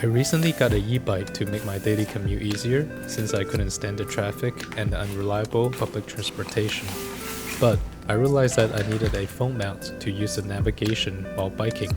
recently got a e-bike to make my daily commute easier since I couldn't stand the traffic and the unreliable public transportation. But I realized that I needed a phone mount to use the navigation while biking.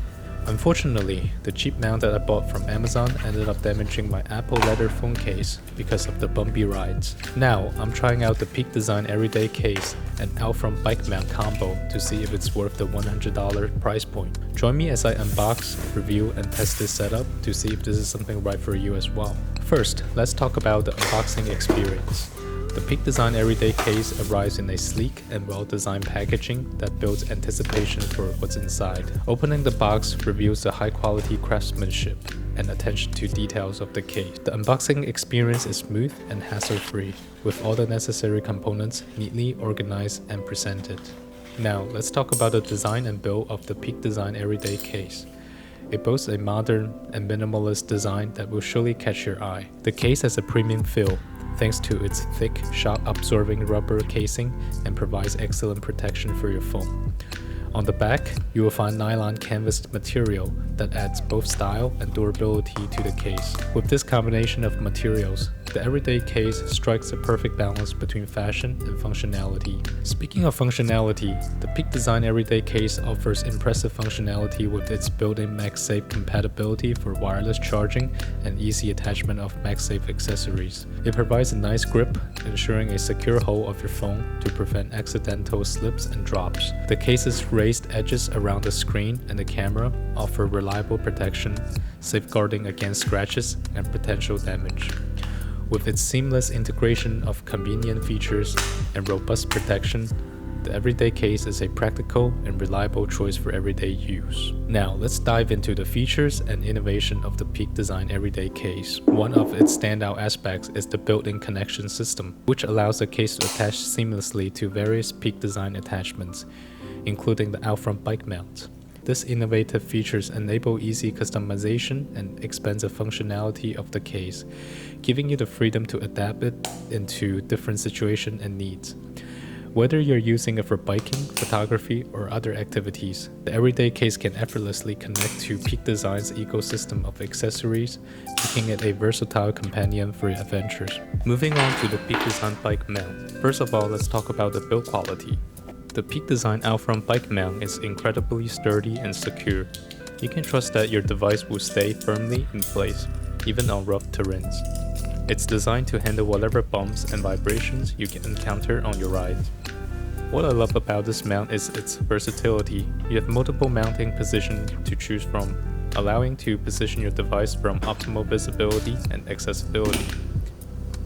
Unfortunately, the cheap mount that I bought from Amazon ended up damaging my Apple leather phone case because of the bumpy rides. Now, I'm trying out the Peak Design Everyday Case and Outfront Bike Mount combo to see if it's worth the $100 price point. Join me as I unbox, review, and test this setup to see if this is something right for you as well. First, let's talk about the unboxing experience. The Peak Design Everyday Case arrives in a sleek and well-designed packaging that builds anticipation for what's inside. Opening the box reveals the high-quality craftsmanship and attention to details of the case. The unboxing experience is smooth and hassle-free, with all the necessary components neatly organized and presented. Now, let's talk about the design and build of the Peak Design Everyday Case. It boasts a modern and minimalist design that will surely catch your eye. The case has a premium feel, thanks to its thick, shock-absorbing rubber casing, and provides excellent protection for your phone. On the back, you will find nylon canvas material that adds both style and durability to the case. With this combination of materials, the Everyday Case strikes a perfect balance between fashion and functionality. Speaking of functionality, the Peak Design Everyday Case offers impressive functionality with its built-in MagSafe compatibility for wireless charging and easy attachment of MagSafe accessories. It provides a nice grip, ensuring a secure hold of your phone to prevent accidental slips and drops. The case's raised edges around the screen and the camera offer reliable protection, safeguarding against scratches and potential damage. With its seamless integration of convenient features and robust protection, the Everyday Case is a practical and reliable choice for everyday use. Now, let's dive into the features and innovation of the Peak Design Everyday Case. One of its standout aspects is the built-in connection system, which allows the case to attach seamlessly to various Peak Design attachments, including the Outfront Bike Mount. This innovative features enable easy customization and expansive functionality of the case, giving you the freedom to adapt it into different situations and needs. Whether you're using it for biking, photography, or other activities, the Everyday Case can effortlessly connect to Peak Design's ecosystem of accessories, making it a versatile companion for your adventures. Moving on to the Peak Design Bike Mount. First of all, let's talk about the build quality. The Peak Design Outfront Bike Mount is incredibly sturdy and secure. You can trust that your device will stay firmly in place, even on rough terrains. It's designed to handle whatever bumps and vibrations you can encounter on your ride. What I love about this mount is its versatility. You have multiple mounting positions to choose from, allowing to position your device from optimal visibility and accessibility.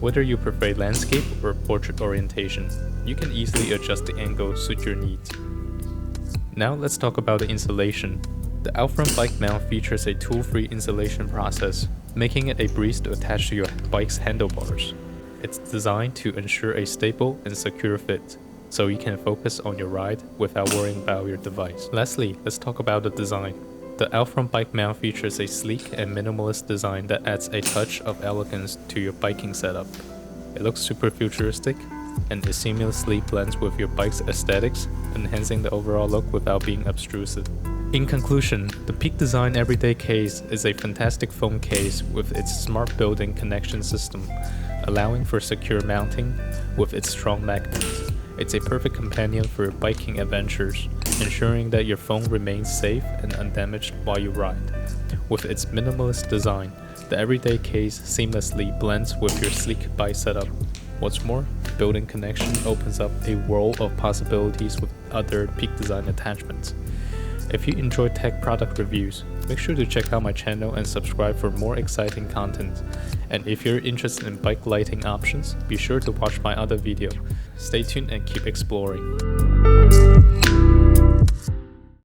Whether you prefer landscape or portrait orientation, you can easily adjust the angle to suit your needs. Now let's talk about the installation. The Outfront Bike Mount features a tool-free installation process, making it a breeze to attach to your bike's handlebars. It's designed to ensure a stable and secure fit, so you can focus on your ride without worrying about your device. Lastly, let's talk about the design. The Outfront Bike Mount features a sleek and minimalist design that adds a touch of elegance to your biking setup. It looks super futuristic, and it seamlessly blends with your bike's aesthetics, enhancing the overall look without being obtrusive. In conclusion, the Peak Design Everyday Case is a fantastic phone case with its smart built-in connection system, allowing for secure mounting with its strong magnets. It's a perfect companion for your biking adventures, ensuring that your phone remains safe and undamaged while you ride. With its minimalist design, the Everyday Case seamlessly blends with your sleek bike setup. What's more, built-in connection opens up a world of possibilities with other Peak Design attachments. If you enjoy tech product reviews, make sure to check out my channel and subscribe for more exciting content. And if you're interested in bike lighting options, be sure to watch my other video. Stay tuned and keep exploring.